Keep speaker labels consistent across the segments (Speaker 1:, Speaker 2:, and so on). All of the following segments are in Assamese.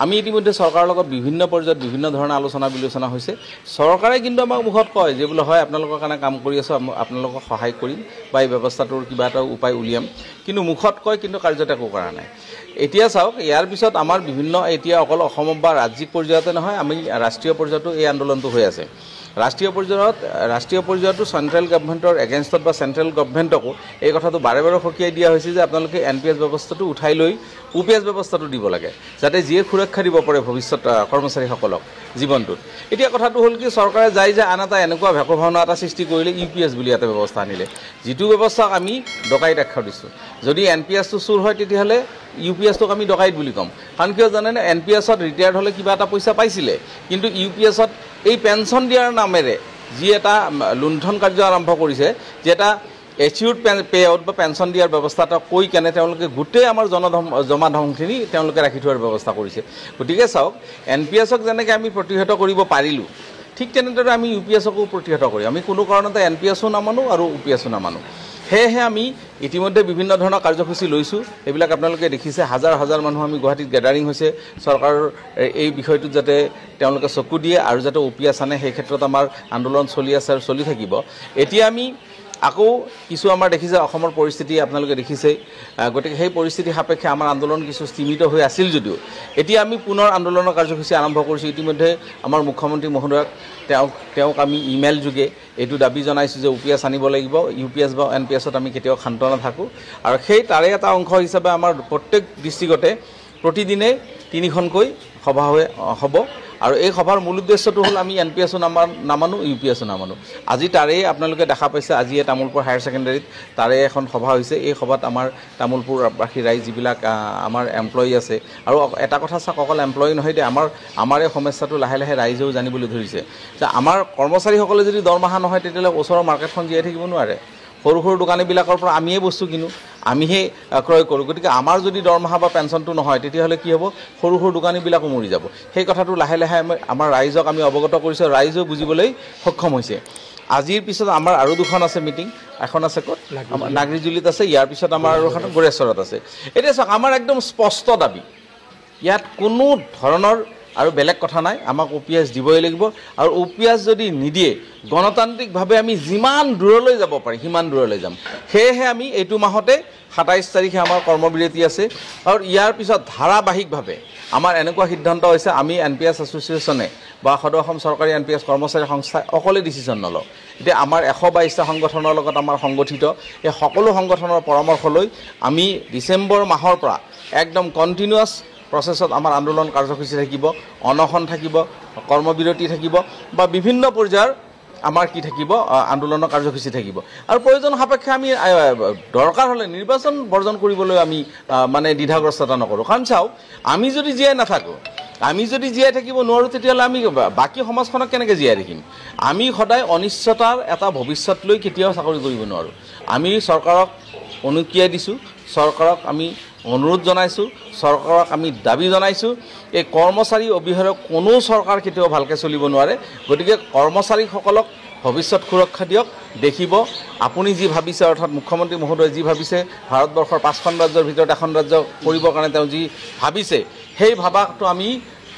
Speaker 1: আমি ইতিমধ্যে চৰকাৰৰ লগত বিভিন্ন পৰ্যায়ত বিভিন্ন ধৰণৰ আলোচনা বিলোচনা হৈছে চৰকাৰে কিন্তু আমাক মুখত কয় যে বোলে হয় আপোনালোকৰ কাৰণে কাম কৰি আছো আপোনালোকক সহায় কৰিম বা এই ব্যৱস্থাটোৰ কিবা এটা উপায় উলিয়াম কিন্তু মুখত কয় কিন্তু কাৰ্যত একো কৰা নাই এতিয়া চাওক ইয়াৰ পিছত আমাৰ বিভিন্ন এতিয়া অকল অসম বা ৰাজ্যিক পৰ্যায়তে নহয় আমি ৰাষ্ট্ৰীয় পৰ্যায়তো এই আন্দোলনটো হৈ আছে ৰাষ্ট্ৰীয় পৰ্যায়তো চেন্ট্ৰেল গভৰ্ণমেণ্টৰ এগেইনষ্টত বা চেন্ট্ৰেল গভৰ্ণমেণ্টকো এই কথাটো বাৰে বাৰে সকিয়াই দিয়া হৈছে যে আপোনালোকে এনপিএছ ব্যৱস্থাটো উঠাই লৈ ওপিএছ ব্যৱস্থাটো দিব লাগে যাতে যিয়ে সুৰক্ষা দিব পাৰে ভৱিষ্যত কৰ্মচাৰীসকলক জীৱনটোত এতিয়া কথাটো হ'ল কি চৰকাৰে যাই যে আন এটা এনেকুৱা ভেকভাৱনা এটা সৃষ্টি কৰিলে ইউপিএছ বুলি এটা ব্যৱস্থা আনিলে যিটো ব্যৱস্থাক আমি ডকাইত আখ্যা দিছোঁ যদি এনপিএছটো চুৰ হয় তেতিয়াহ'লে ইউপিএছটোক আমি ডকাইত বুলি ক'ম কাৰণ কিয় জানেনে এনপিএছত ৰিটায়াৰ্ড হ'লে কিবা এটা পইচা পাইছিলে কিন্তু ইউপিএছত এই পেঞ্চন দিয়াৰ নামেৰে যি এটা লুণ্ঠন কাৰ্য আৰম্ভ কৰিছে যে এটা এচিউৰ্ড পে আউট বা পেঞ্চন দিয়াৰ ব্যৱস্থা এটা কৈ কেনে তেওঁলোকে গোটেই আমাৰ জমা ধনখিনি তেওঁলোকে ৰাখি থোৱাৰ ব্যৱস্থা কৰিছে গতিকে চাওক এনপিএছক যেনেকৈ আমি প্ৰতিহত কৰিব পাৰিলোঁ ঠিক তেনেদৰে আমি ইউপিএছকো প্ৰতিহত কৰিম আমি কোনো কাৰণতে এনপিএছো নামানো আৰু ইউপিএছো নামানো সেয়েহে আমি ইতিমধ্যে বিভিন্ন ধৰণৰ কাৰ্যসূচী লৈছোঁ এইবিলাক আপোনালোকে দেখিছে হাজাৰ হাজাৰ মানুহ আমি গুৱাহাটীত গেডাৰিং হৈছে চৰকাৰৰ এই বিষয়টোত যাতে তেওঁলোকে চকু দিয়ে আৰু যাতে ইউপিএছ আনে সেই ক্ষেত্ৰত আমাৰ আন্দোলন চলি আছে আৰু চলি থাকিব এতিয়া আমি আকৌ কিছু আমাৰ দেখিছে অসমৰ পৰিস্থিতি আপোনালোকে দেখিছে গতিকে সেই পৰিস্থিতি সাপেক্ষে আমাৰ আন্দোলন কিছু সীমিত হৈ আছিল যদিও এতিয়া আমি পুনৰ আন্দোলনৰ কাৰ্যসূচী আৰম্ভ কৰিছোঁ ইতিমধ্যে আমাৰ মুখ্যমন্ত্ৰী মহোদয়ক তেওঁক আমি ইমেইল যোগে এইটো দাবী জনাইছোঁ যে ইউপিএছ আনিব লাগিব ইউপিএছ বা এনপিএছত আমি কেতিয়াও ক্ষান্ত নাথাকোঁ আৰু সেই তাৰে এটা অংশ হিচাপে আমাৰ প্ৰত্যেক ডিষ্ট্ৰিক্টতে প্ৰতিদিনে 3খনকৈ সভা হ'ব আৰু এই সভাৰ মূল উদ্দেশ্যটো হ'ল আমি এনপিএছো নামানো ইউপিএছো নামানো আজি তাৰেই আপোনালোকে দেখা পাইছে আজি তামোলপুৰ হায়াৰ ছেকেণ্ডেৰীত তাৰে এখন সভা হৈছে এই সভাত আমাৰ তামোলপুৰবাসী ৰাইজ যিবিলাক আমাৰ এমপ্লয়ি আছে আৰু এটা কথা চাওক অকল এমপ্লয়ি নহয় দে আমাৰ এই সমস্যাটো লাহে লাহে ৰাইজেও জানিবলৈ ধৰিছে যে আমাৰ কৰ্মচাৰীসকলে যদি দৰমহা নহয় তেতিয়াহ'লে ওচৰৰ মাৰ্কেটখন জীয়াই থাকিব নোৱাৰে সৰু সৰু দোকানীবিলাকৰ পৰা আমিয়ে বস্তু কিনো আমিহে ক্ৰয় কৰোঁ গতিকে আমাৰ যদি দৰমহা বা পেঞ্চনটো নহয় তেতিয়াহ'লে কি হ'ব সৰু সৰু দোকানীবিলাকো মৰি যাব সেই কথাটো লাহে লাহে আমাৰ ৰাইজক আমি অৱগত কৰিছোঁ ৰাইজেও বুজিবলৈ সক্ষম হৈছে আজিৰ পিছত আমাৰ আৰু দুখন আছে মিটিং এখন আছে ক'ত নাগৰিজুলিত আছে ইয়াৰ পিছত আমাৰ আৰু এখন গড়েশ্বৰত আছে এতিয়া চাওক আমাৰ একদম স্পষ্ট দাবী ইয়াত কোনো ধৰণৰ আৰু বেলেগ কথা নাই আমাক ইউপিএছ দিবই লাগিব আৰু ইউপিএছ যদি নিদিয়ে গণতান্ত্ৰিকভাৱে আমি যিমান দূৰলৈ যাব পাৰি সিমান দূৰলৈ যাম সেয়েহে আমি এইটো মাহতে 27 তাৰিখে আমাৰ কৰ্মবিৰতি আছে আৰু ইয়াৰ পিছত ধাৰাবাহিকভাৱে আমাৰ এনেকুৱা সিদ্ধান্ত হৈছে আমি এনপিএছ এছ'চিয়েশ্যনে বা সদৌ অসম চৰকাৰী এনপিএছ কৰ্মচাৰী সংস্থাই অকলে ডিচিশ্যন নলওঁ এতিয়া আমাৰ 122টা সংগঠনৰ লগত আমাৰ সংগঠিত এই সকলো সংগঠনৰ পৰামৰ্শ লৈ আমি ডিচেম্বৰ মাহৰ পৰা একদম কণ্টিনিউৱাছ প্ৰচেছত আমাৰ আন্দোলন কাৰ্যসূচী থাকিব অনশন থাকিব কৰ্মবিৰতি থাকিব বা বিভিন্ন পৰ্যায়ৰ আমাৰ কি থাকিব আন্দোলনৰ কাৰ্যসূচী থাকিব আৰু প্ৰয়োজন সাপেক্ষে আমি দৰকাৰ হ'লে নিৰ্বাচন বৰ্জন কৰিবলৈ আমি মানে দ্বিধাগ্ৰস্ততা নকৰোঁ কাৰণ চাওক আমি যদি জীয়াই নাথাকোঁ আমি যদি জীয়াই থাকিব নোৱাৰোঁ তেতিয়াহ'লে আমি বাকী সমাজখনক কেনেকৈ জীয়াই ৰাখিম আমি সদায় অনিশ্চয়তাৰ এটা ভৱিষ্যত লৈ কেতিয়াও চাকৰি কৰিব নোৱাৰোঁ আমি চৰকাৰক অনুকিয়াই দিছোঁ চৰকাৰক আমি অনুৰোধ জনাইছোঁ চৰকাৰক আমি দাবী জনাইছোঁ এই কৰ্মচাৰী অবিহনে কোনো চৰকাৰ কেতিয়াও ভালকৈ চলিব নোৱাৰে গতিকে কৰ্মচাৰীসকলক ভৱিষ্যত সুৰক্ষা দিয়ক দেখিব আপুনি যি ভাবিছে অৰ্থাৎ মুখ্যমন্ত্ৰী মহোদয়ে যি ভাবিছে ভাৰতবৰ্ষৰ 5খন ৰাজ্যৰ ভিতৰত এখন ৰাজ্য কৰিবৰ কাৰণে তেওঁ যি ভাবিছে সেই ভাবাটো আমি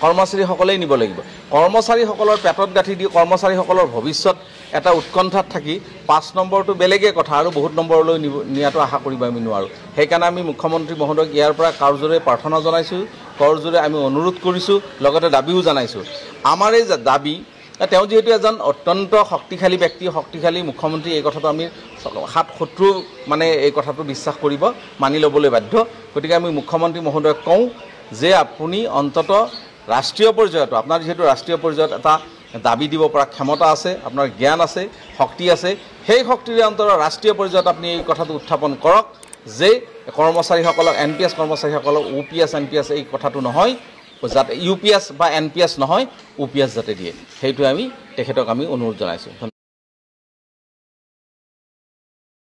Speaker 1: কৰ্মচাৰীসকলেই নিব লাগিব কৰ্মচাৰীসকলৰ পেটত গাঁঠি দি কৰ্মচাৰীসকলৰ ভৱিষ্যত এটা উৎকণ্ঠাত থাকি 5 নম্বৰটো বেলেগে কথা আৰু বহুত নম্বৰলৈ নিয়াটো আশা কৰিব আমি নোৱাৰোঁ সেইকাৰণে আমি মুখ্যমন্ত্ৰী মহোদয়ক ইয়াৰ পৰা কাৰ্যৰে প্ৰাৰ্থনা জনাইছোঁ কৰজোৰে আমি অনুৰোধ কৰিছোঁ লগতে দাবীও জনাইছোঁ আমাৰ এই দাবী তেওঁ যেহেতু এজন অত্যন্ত শক্তিশালী ব্যক্তি শক্তিশালী মুখ্যমন্ত্ৰী এই কথাটো আমি 7 মানে এই কথাটো বিশ্বাস কৰিব মানি ল'বলৈ বাধ্য গতিকে আমি মুখ্যমন্ত্ৰী মহোদয়ক কওঁ যে আপুনি অন্তত ৰাষ্ট্ৰীয় পৰ্যায়ত আপোনাৰ যেহেতু ৰাষ্ট্ৰীয় পৰ্যায়ত এটা দাবী দিব পৰা ক্ষমতা আছে আপোনাৰ জ্ঞান আছে শক্তি আছে সেই শক্তিৰে অন্তত ৰাষ্ট্ৰীয় পৰ্যায়ত আপুনি এই কথাটো উত্থাপন কৰক যে কৰ্মচাৰীসকলক এনপিএছ কৰ্মচাৰীসকলক ইউপিএছ এনপিএছ এই কথাটো নহয় যাতে ইউপিএছ বা এনপিএছ নহয় ইউপিএছ যাতে দিয়ে সেইটো আমি তেখেতক আমি অনুৰোধ জনাইছোঁ।